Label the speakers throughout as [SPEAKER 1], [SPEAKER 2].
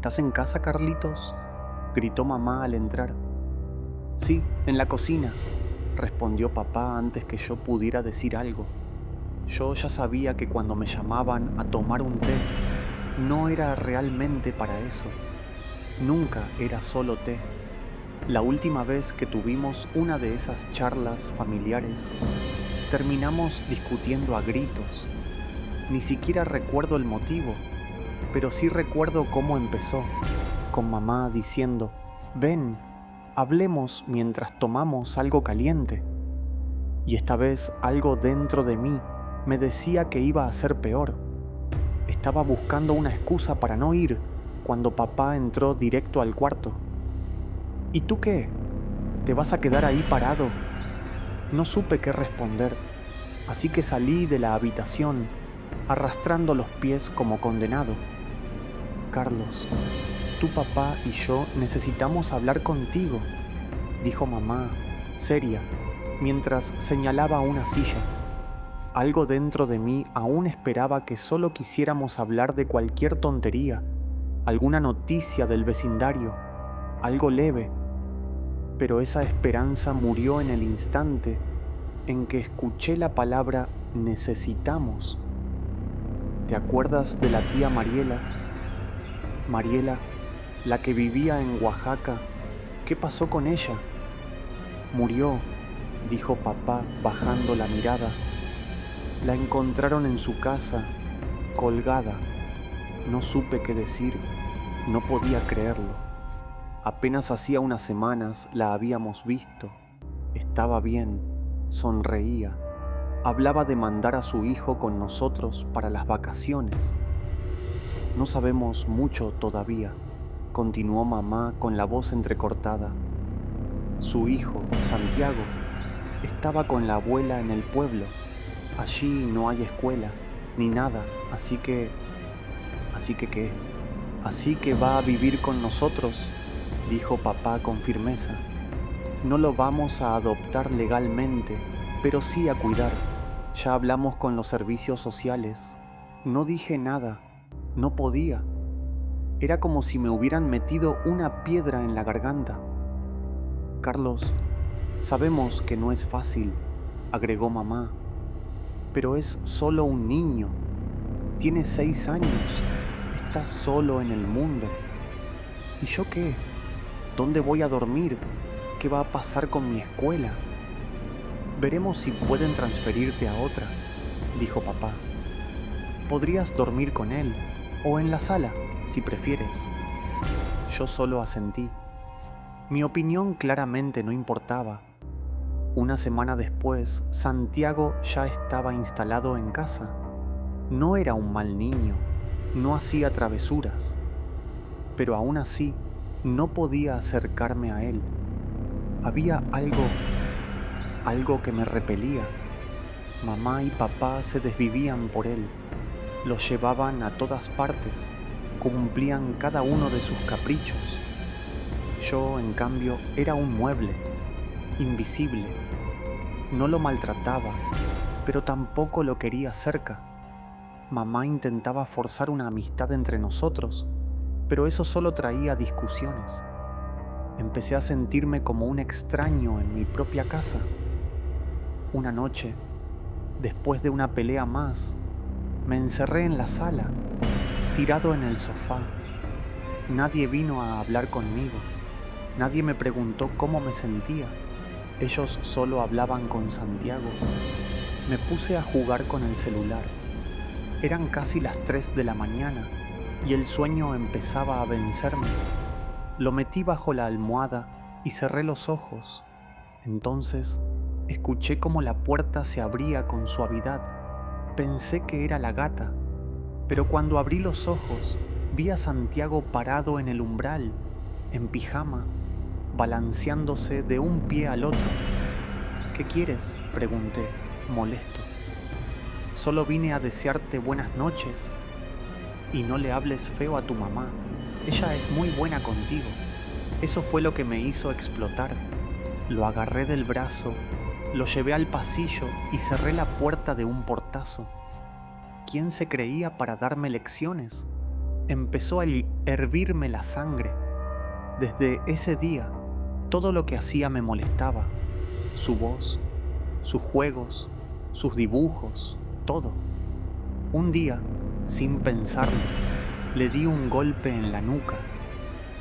[SPEAKER 1] ¿Estás en casa, Carlitos?, gritó mamá al entrar. Sí, en la cocina, respondió papá antes que yo pudiera decir algo. Yo ya sabía que cuando me llamaban a tomar un té, no era realmente para eso. Nunca era solo té. La última vez que tuvimos una de esas charlas familiares, terminamos discutiendo a gritos. Ni siquiera recuerdo el motivo, pero sí recuerdo cómo empezó, con mamá diciendo: «Ven, hablemos mientras tomamos algo caliente». Y esta vez algo dentro de mí me decía que iba a ser peor. Estaba buscando una excusa para no ir cuando papá entró directo al cuarto. «¿Y tú qué? ¿Te vas a quedar ahí parado?». No supe qué responder, así que salí de la habitación arrastrando los pies como condenado. «Carlos, tu papá y yo necesitamos hablar contigo», dijo mamá, seria, mientras señalaba una silla. Algo dentro de mí aún esperaba que solo quisiéramos hablar de cualquier tontería, alguna noticia del vecindario, algo leve, pero esa esperanza murió en el instante en que escuché la palabra necesitamos. ¿Te acuerdas de la tía Mariela? Mariela, la que vivía en Oaxaca. ¿Qué pasó con ella? Murió, dijo papá bajando la mirada. La encontraron en su casa, colgada. No supe qué decir, no podía creerlo. Apenas hacía unas semanas la habíamos visto. Estaba bien, sonreía. Hablaba de mandar a su hijo con nosotros para las vacaciones. No sabemos mucho todavía, continuó mamá con la voz entrecortada. Su hijo, Santiago, estaba con la abuela en el pueblo. Allí no hay escuela, ni nada, así que ¿qué? Así que va a vivir con nosotros, dijo papá con firmeza. No lo vamos a adoptar legalmente, pero sí a cuidar. Ya hablamos con los servicios sociales. No dije nada, no podía. Era como si me hubieran metido una piedra en la garganta. Carlos, sabemos que no es fácil, agregó mamá, pero es solo un niño. Tiene 6 años, está solo en el mundo. ¿Y yo qué? ¿Dónde voy a dormir? ¿Qué va a pasar con mi escuela? Veremos si pueden transferirte a otra, dijo papá. Podrías dormir con él, o en la sala, si prefieres. Yo solo asentí. Mi opinión claramente no importaba. Una semana después, Santiago ya estaba instalado en casa. No era un mal niño, no hacía travesuras, pero aún así no podía acercarme a él. Había algo que me repelía. Mamá y papá se desvivían por él, lo llevaban a todas partes, cumplían cada uno de sus caprichos. Yo, en cambio, era un mueble, invisible. No lo maltrataba, pero tampoco lo quería cerca. Mamá intentaba forzar una amistad entre nosotros, pero eso solo traía discusiones. Empecé a sentirme como un extraño en mi propia casa. Una noche, después de una pelea más, me encerré en la sala, tirado en el sofá. Nadie vino a hablar conmigo. Nadie me preguntó cómo me sentía. Ellos solo hablaban con Santiago. Me puse a jugar con el celular. Eran casi las 3 de la mañana y el sueño empezaba a vencerme. Lo metí bajo la almohada y cerré los ojos. Entonces, escuché cómo la puerta se abría con suavidad. Pensé que era la gata, pero cuando abrí los ojos, vi a Santiago parado en el umbral, en pijama, balanceándose de un pie al otro. «¿Qué quieres?», pregunté, molesto. «Solo vine a desearte buenas noches. Y no le hables feo a tu mamá. Ella es muy buena contigo». Eso fue lo que me hizo explotar. Lo agarré del brazo, lo llevé al pasillo y cerré la puerta de un portazo. ¿Quién se creía para darme lecciones? Empezó a hervirme la sangre. Desde ese día, todo lo que hacía me molestaba. Su voz, sus juegos, sus dibujos, todo. Un día, sin pensarlo, le di un golpe en la nuca.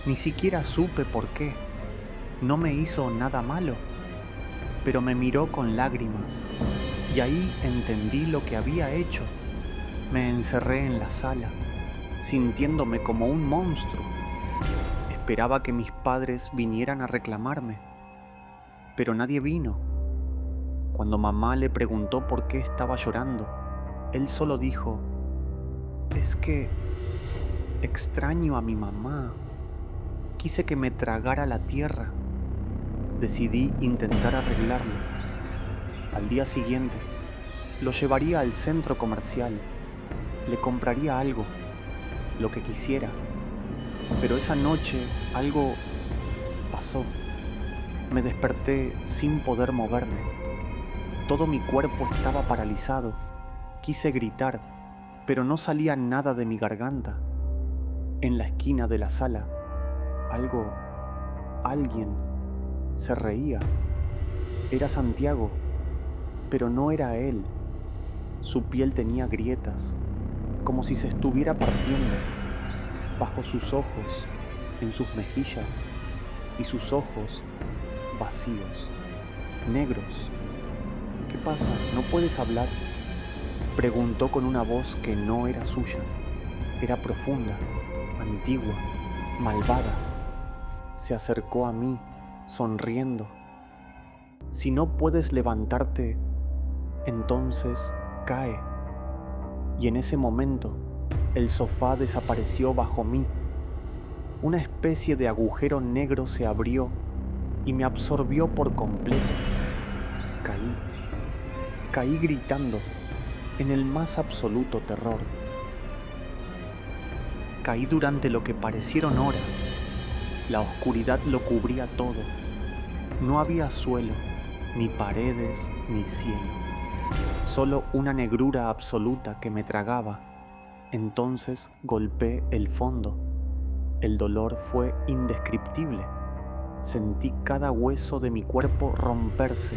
[SPEAKER 1] Ni siquiera supe por qué. No me hizo nada malo, pero me miró con lágrimas y ahí entendí lo que había hecho. Me encerré en la sala, sintiéndome como un monstruo. Esperaba que mis padres vinieran a reclamarme, pero nadie vino. Cuando mamá le preguntó por qué estaba llorando, él solo dijo: es que extraño a mi mamá. Quise que me tragara la tierra. Decidí intentar arreglarlo. Al día siguiente, lo llevaría al centro comercial. Le compraría algo, lo que quisiera. Pero esa noche algo pasó. Me desperté sin poder moverme. Todo mi cuerpo estaba paralizado. Quise gritar, pero no salía nada de mi garganta. En la esquina de la sala, alguien se reía. Era Santiago, pero no era él. Su piel tenía grietas, como si se estuviera partiendo. Bajo sus ojos, en sus mejillas, y sus ojos vacíos, negros. ¿Qué pasa? ¿No puedes hablar?, preguntó con una voz que no era suya. Era profunda, antigua, malvada. Se acercó a mí, sonriendo. Si no puedes levantarte, entonces cae. Y en ese momento, el sofá desapareció bajo mí. Una especie de agujero negro se abrió y me absorbió por completo. Caí gritando, en el más absoluto terror. Caí durante lo que parecieron horas. La oscuridad lo cubría todo. No había suelo, ni paredes, ni cielo. Solo una negrura absoluta que me tragaba. Entonces golpeé el fondo. El dolor fue indescriptible. Sentí cada hueso de mi cuerpo romperse,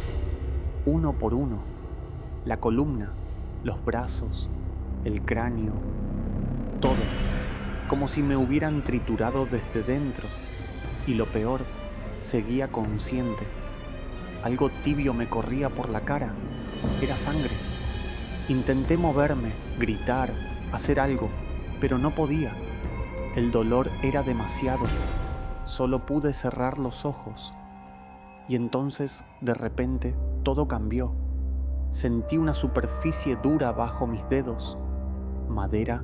[SPEAKER 1] uno por uno. La columna, los brazos, el cráneo, todo, como si me hubieran triturado desde dentro. Y lo peor, seguía consciente. Algo tibio me corría por la cara. Era sangre. Intenté moverme, gritar, hacer algo, pero no podía. El dolor era demasiado. Solo pude cerrar los ojos. Y entonces, de repente, todo cambió. Sentí una superficie dura bajo mis dedos. Madera.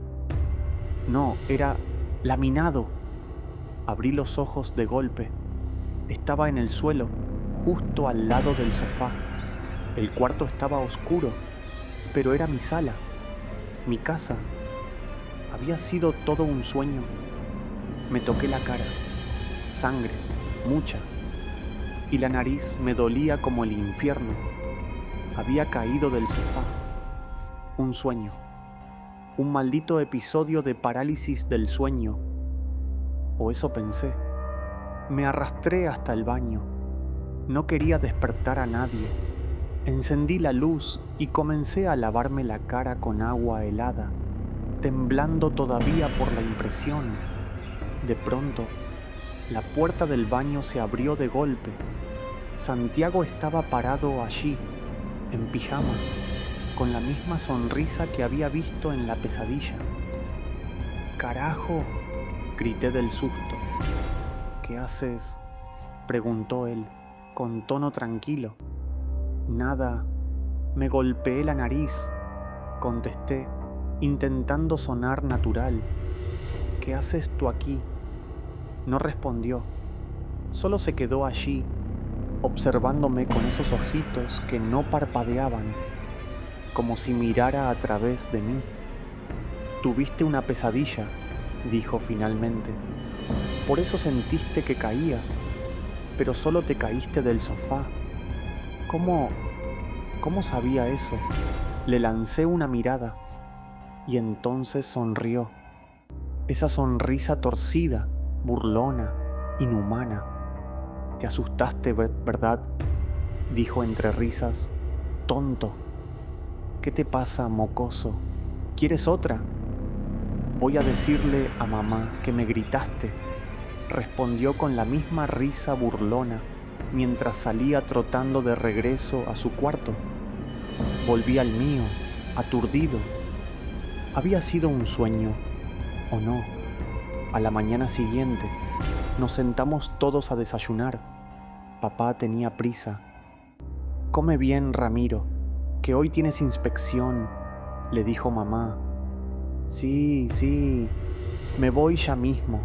[SPEAKER 1] No, era laminado. Abrí los ojos de golpe. Estaba en el suelo, justo al lado del sofá. El cuarto estaba oscuro, pero era mi sala, mi casa. Había sido todo un sueño. Me toqué la cara. Sangre, mucha. Y la nariz me dolía como el infierno. Había caído del sofá. Un sueño. Un maldito episodio de parálisis del sueño. O eso pensé. Me arrastré hasta el baño. No quería despertar a nadie. Encendí la luz y comencé a lavarme la cara con agua helada, temblando todavía por la impresión. De pronto, la puerta del baño se abrió de golpe. Santiago estaba parado allí, en pijama, con la misma sonrisa que había visto en la pesadilla. ¡Carajo!, grité del susto. ¿Qué haces?, preguntó él, con tono tranquilo. Nada, me golpeé la nariz, contesté, intentando sonar natural. ¿Qué haces tú aquí?, no respondió. Solo se quedó allí, observándome con esos ojitos que no parpadeaban, como si mirara a través de mí. Tuviste una pesadilla, dijo finalmente. Por eso sentiste que caías, pero solo te caíste del sofá. ¿Cómo sabía eso? Le lancé una mirada y entonces sonrió. esa sonrisa torcida, burlona, inhumana. Te asustaste, ¿verdad? Dijo entre risas. Tonto. ¿Qué te pasa, mocoso? ¿Quieres otra? Voy a decirle a mamá que me gritaste, respondió con la misma risa burlona mientras salía trotando de regreso a su cuarto. Volví al mío, aturdido. Había sido un sueño, ¿o no? A la mañana siguiente, nos sentamos todos a desayunar. Papá tenía prisa. Come bien, Ramiro, que hoy tienes inspección, le dijo mamá. Sí, sí, me voy ya mismo.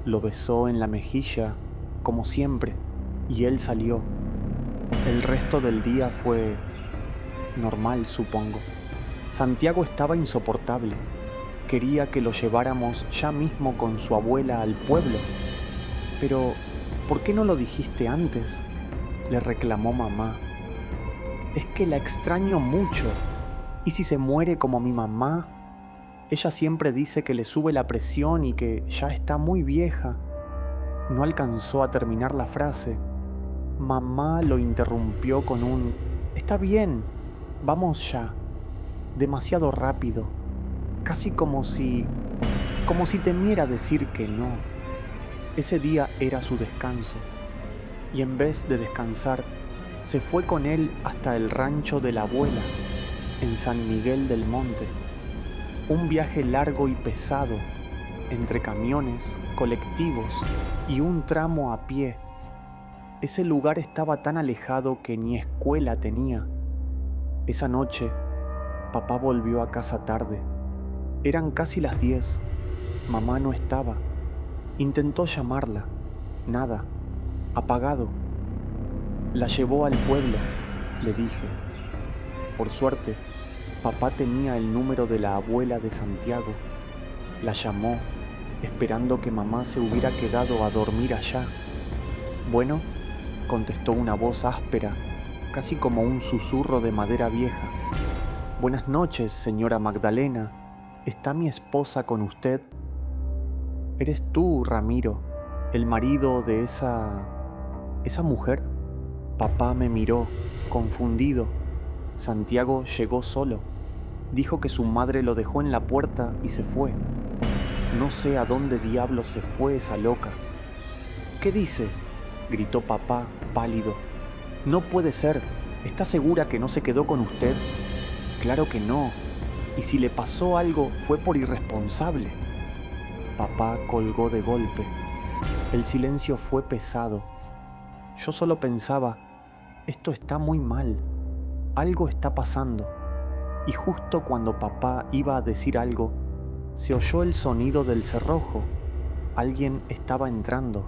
[SPEAKER 1] Lo besó en la mejilla, como siempre, y él salió. El resto del día fue normal, supongo. Santiago estaba insoportable. Quería que lo lleváramos ya mismo con su abuela al pueblo. Pero, ¿por qué no lo dijiste antes?, le reclamó mamá. Es que la extraño mucho. ¿Y si se muere como mi mamá? Ella siempre dice que le sube la presión y que ya está muy vieja. No alcanzó a terminar la frase. Mamá lo interrumpió con un «Está bien, vamos ya». Demasiado rápido, casi como si temiera decir que no. Ese día era su descanso, y en vez de descansar, se fue con él hasta el rancho de la abuela, en San Miguel del Monte. Un viaje largo y pesado, entre camiones, colectivos y un tramo a pie. Ese lugar estaba tan alejado que ni escuela tenía. Esa noche, papá volvió a casa tarde. Eran casi las 10. Mamá no estaba. Intentó llamarla. Nada. Apagado. La llevó al pueblo, le dije. Por suerte, papá tenía el número de la abuela de Santiago. La llamó, esperando que mamá se hubiera quedado a dormir allá. Bueno, contestó una voz áspera, casi como un susurro de madera vieja. Buenas noches, señora Magdalena. ¿Está mi esposa con usted? ¿Eres tú, Ramiro, el marido de esa mujer? Papá me miró, confundido. Santiago llegó solo. Dijo que su madre lo dejó en la puerta y se fue. No sé a dónde diablos se fue esa loca. ¿Qué dice?, gritó papá, pálido. No puede ser. ¿Está segura que no se quedó con usted? Claro que no. Y si le pasó algo fue por irresponsable. Papá colgó de golpe. El silencio fue pesado. Yo solo pensaba, esto está muy mal. Algo está pasando. Y justo cuando papá iba a decir algo, se oyó el sonido del cerrojo. Alguien estaba entrando.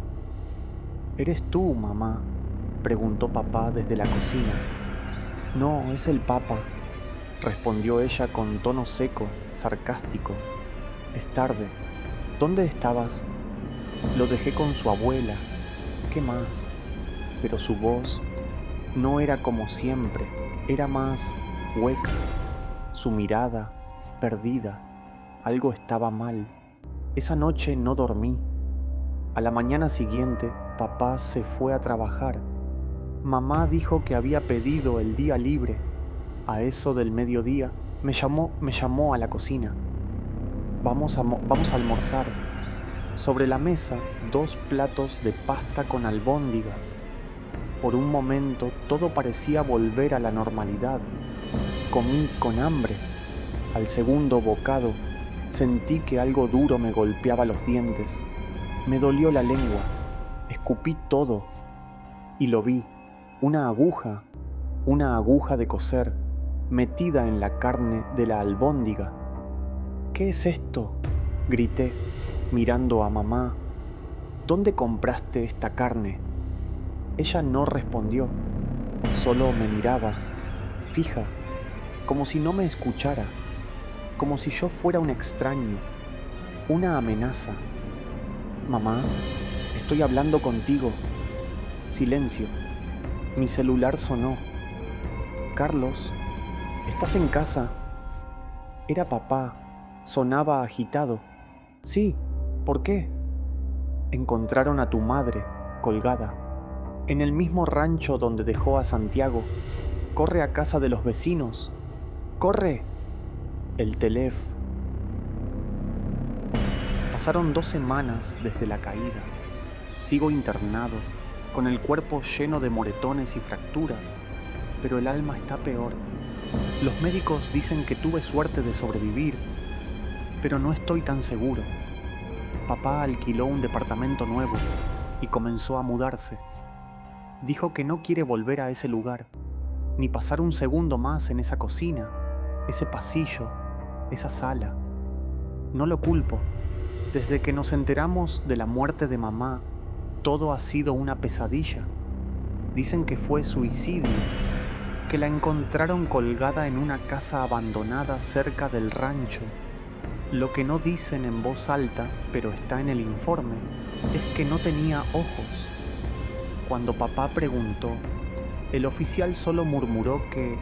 [SPEAKER 1] ¿Eres tú, mamá?, preguntó papá desde la cocina. No, es el papa, respondió ella con tono seco, sarcástico. Es tarde. ¿Dónde estabas? Lo dejé con su abuela. ¿Qué más? Pero su voz no era como siempre, era más hueca. Su mirada, perdida. Algo estaba mal. Esa noche no dormí. A la mañana siguiente, papá se fue a trabajar. Mamá dijo que había pedido el día libre. A eso del mediodía, me llamó a la cocina. Vamos a almorzar. Sobre la mesa, 2 platos de pasta con albóndigas. Por un momento, todo parecía volver a la normalidad. Comí con hambre. Al segundo bocado, sentí que algo duro me golpeaba los dientes. Me dolió la lengua. Escupí todo. Y lo vi. Una aguja de coser, metida en la carne de la albóndiga. ¿Qué es esto?, grité, mirando a mamá. ¿Dónde compraste esta carne? Ella no respondió, solo me miraba, fija, como si no me escuchara, como si yo fuera un extraño, una amenaza. Mamá, estoy hablando contigo. Silencio. Mi celular sonó. Carlos, ¿estás en casa? Era papá. Sonaba agitado. Sí, ¿por qué? Encontraron a tu madre, colgada, en el mismo rancho donde dejó a Santiago. Corre a casa de los vecinos. ¡Corre! El teléfono. Pasaron 2 semanas desde la caída. Sigo internado, con el cuerpo lleno de moretones y fracturas, pero el alma está peor. Los médicos dicen que tuve suerte de sobrevivir, pero no estoy tan seguro. Papá alquiló un departamento nuevo y comenzó a mudarse. Dijo que no quiere volver a ese lugar, ni pasar un segundo más en esa cocina, ese pasillo, esa sala. No lo culpo. Desde que nos enteramos de la muerte de mamá, todo ha sido una pesadilla. Dicen que fue suicidio, que la encontraron colgada en una casa abandonada cerca del rancho. Lo que no dicen en voz alta, pero está en el informe, es que no tenía ojos. Cuando papá preguntó, el oficial solo murmuró que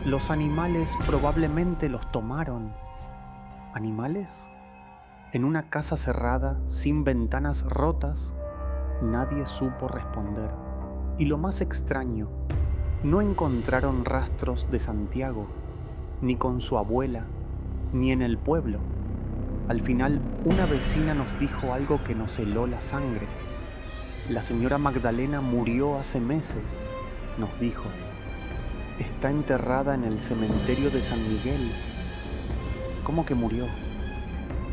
[SPEAKER 1] los animales probablemente los tomaron. ¿Animales? En una casa cerrada, sin ventanas rotas, nadie supo responder. Y lo más extraño, no encontraron rastros de Santiago, ni con su abuela, ni en el pueblo. Al final, una vecina nos dijo algo que nos heló la sangre. La señora Magdalena murió hace meses, nos dijo. Está enterrada en el cementerio de San Miguel. ¿Cómo que murió?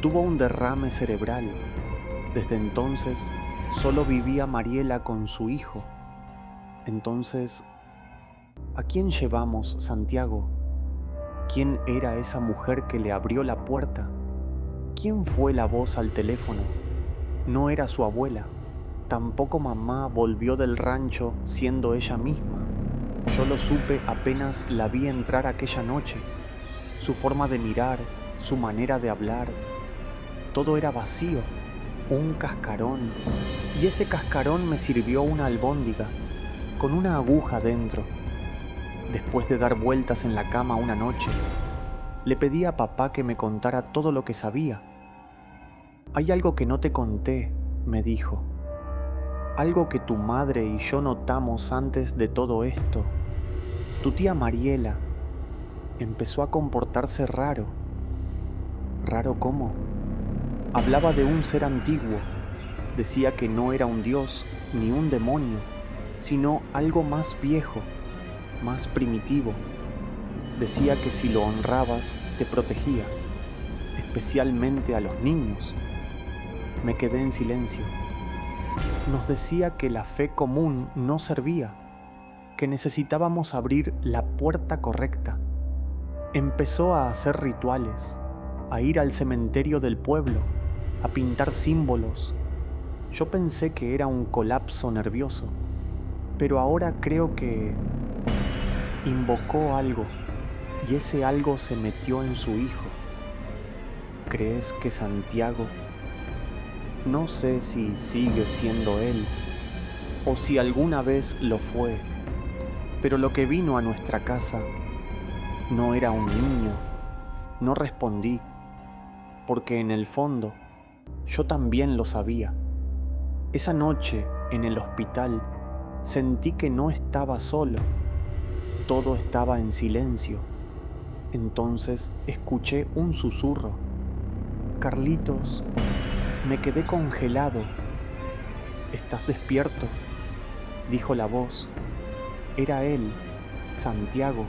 [SPEAKER 1] Tuvo un derrame cerebral. Desde entonces, solo vivía Mariela con su hijo. Entonces, ¿a quién llevamos, Santiago? ¿Quién era esa mujer que le abrió la puerta? ¿Quién fue la voz al teléfono? No era su abuela. Tampoco mamá volvió del rancho siendo ella misma. Yo lo supe apenas la vi entrar aquella noche. Su forma de mirar, su manera de hablar, todo era vacío, un cascarón. Y ese cascarón me sirvió una albóndiga, con una aguja dentro. Después de dar vueltas en la cama una noche, le pedí a papá que me contara todo lo que sabía. Hay algo que no te conté, me dijo. Algo que tu madre y yo notamos antes de todo esto. Tu tía Mariela empezó a comportarse raro. ¿Raro cómo? Hablaba de un ser antiguo. Decía que no era un dios ni un demonio, sino algo más viejo, más primitivo. Decía que si lo honrabas, te protegía, especialmente a los niños. Me quedé en silencio. Nos decía que la fe común no servía, que necesitábamos abrir la puerta correcta. Empezó a hacer rituales, a ir al cementerio del pueblo, a pintar símbolos. Yo pensé que era un colapso nervioso, pero ahora creo que invocó algo y ese algo se metió en su hijo. ¿Crees que Santiago? No sé si sigue siendo él o si alguna vez lo fue, pero lo que vino a nuestra casa no era un niño. No respondí, porque en el fondo yo también lo sabía. Esa noche en el hospital sentí que no estaba solo, todo estaba en silencio. Entonces escuché un susurro. Carlitos, me quedé congelado. ¿Estás despierto?, dijo la voz. Era él, Santiago,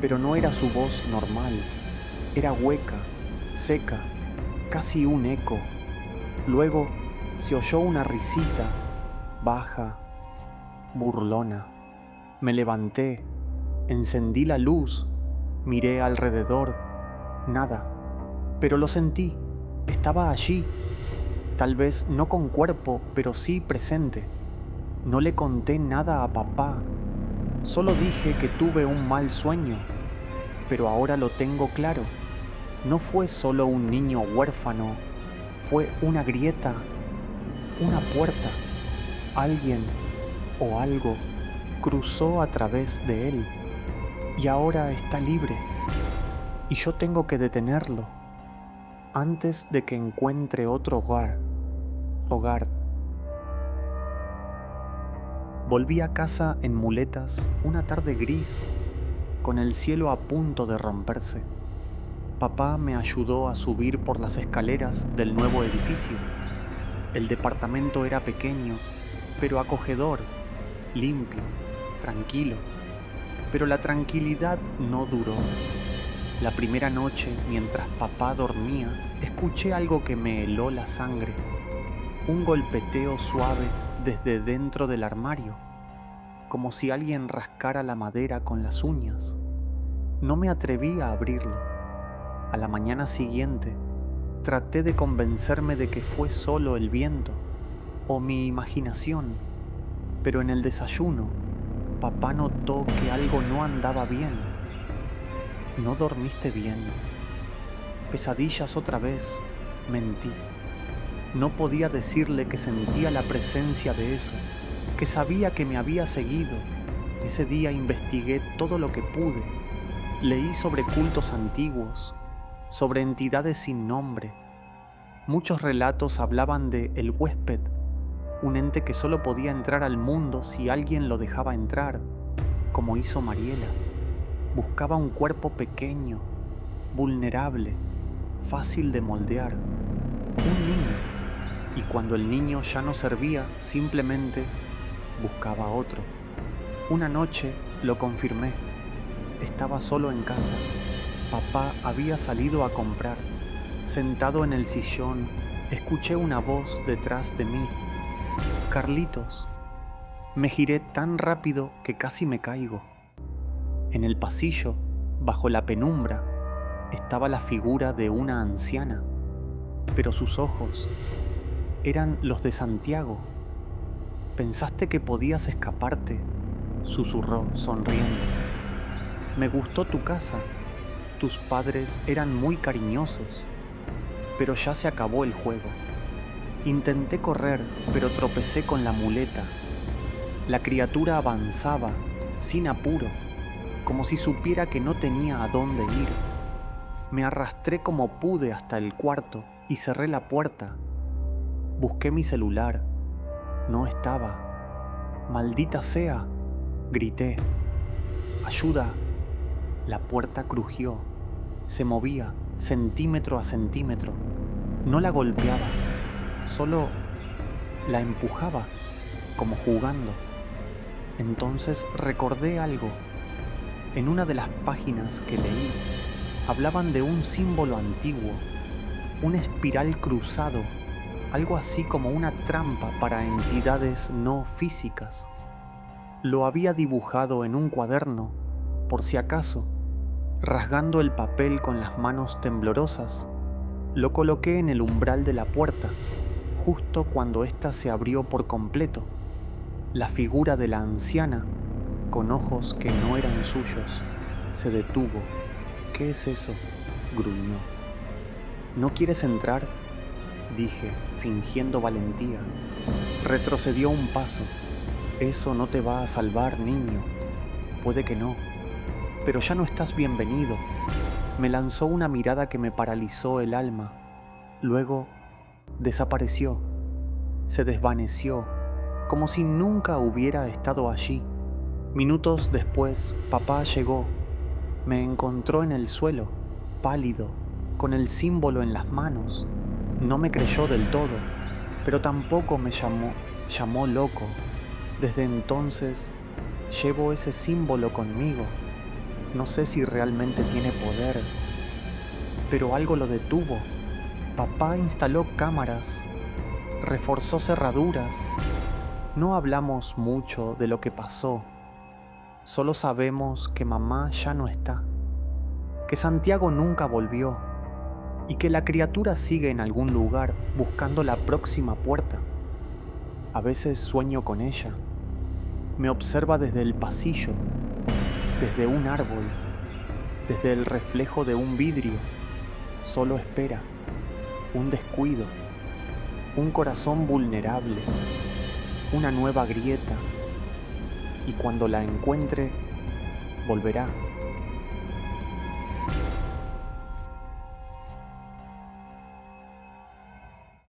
[SPEAKER 1] pero no era su voz normal. Era hueca, seca, casi un eco. Luego se oyó una risita, baja, burlona. Me levanté, encendí la luz, miré alrededor, nada. Pero lo sentí, estaba allí, tal vez no con cuerpo, pero sí presente. No le conté nada a papá, solo dije que tuve un mal sueño, pero ahora lo tengo claro. No fue solo un niño huérfano, fue una grieta, una puerta. Alguien o algo cruzó a través de él y ahora está libre. Y yo tengo que detenerlo. antes de que encuentre otro hogar. Volví a casa en muletas una tarde gris, con el cielo a punto de romperse. Papá me ayudó a subir por las escaleras del nuevo edificio. El departamento era pequeño, pero acogedor, limpio, tranquilo. Pero la tranquilidad no duró. La primera noche, mientras papá dormía, escuché algo que me heló la sangre. Un golpeteo suave desde dentro del armario, como si alguien rascara la madera con las uñas. No me atreví a abrirlo. A la mañana siguiente, traté de convencerme de que fue solo el viento o mi imaginación, pero en el desayuno, papá notó que algo no andaba bien. ¿No dormiste bien? Pesadillas otra vez, mentí. No podía decirle que sentía la presencia de eso, que sabía que me había seguido. Ese día investigué todo lo que pude. Leí sobre cultos antiguos, sobre entidades sin nombre. Muchos relatos hablaban de el huésped, un ente que solo podía entrar al mundo si alguien lo dejaba entrar, como hizo Mariela. Buscaba un cuerpo pequeño, vulnerable, fácil de moldear, un niño, y cuando el niño ya no servía, simplemente buscaba otro. Una noche lo confirmé. Estaba solo en casa. Papá había salido a comprar. Sentado en el sillón, escuché una voz detrás de mí. Carlitos. Me giré tan rápido que casi me caigo. En el pasillo, bajo la penumbra, estaba la figura de una anciana, pero sus ojos eran los de Santiago. «¿Pensaste que podías escaparte?», susurró sonriendo. «Me gustó tu casa. Tus padres eran muy cariñosos, pero ya se acabó el juego». Intenté correr, pero tropecé con la muleta. La criatura avanzaba, sin apuro, como si supiera que no tenía a dónde ir. Me arrastré como pude hasta el cuarto y cerré la puerta. Busqué mi celular. No estaba. «¡Maldita sea!», grité. «¡Ayuda!». La puerta crujió. Se movía, centímetro a centímetro. No la golpeaba, solo la empujaba, como jugando. Entonces recordé algo. En una de las páginas que leí, hablaban de un símbolo antiguo, un espiral cruzado, algo así como una trampa para entidades no físicas. Lo había dibujado en un cuaderno, por si acaso. Rasgando el papel con las manos temblorosas, lo coloqué en el umbral de la puerta, justo cuando ésta se abrió por completo. La figura de la anciana, con ojos que no eran suyos, se detuvo. «¿Qué es eso?», gruñó. «¿No quieres entrar?», dije, fingiendo valentía. Retrocedió un paso. «Eso no te va a salvar, niño». «Puede que no, pero ya no estás bienvenido». Me lanzó una mirada que me paralizó el alma. Luego desapareció. Se desvaneció, como si nunca hubiera estado allí. Minutos después, papá llegó. Me encontró en el suelo, pálido, con el símbolo en las manos. No me creyó del todo, pero tampoco me llamó loco. Desde entonces, llevo ese símbolo conmigo. No sé si realmente tiene poder, pero algo lo detuvo. Papá instaló cámaras, reforzó cerraduras. No hablamos mucho de lo que pasó. Solo sabemos que mamá ya no está, que Santiago nunca volvió y que la criatura sigue en algún lugar buscando la próxima puerta. A veces sueño con ella. Me observa desde el pasillo, desde un árbol, desde el reflejo de un vidrio. Solo espera, un descuido, un corazón vulnerable, una nueva grieta. Y cuando la encuentre, volverá.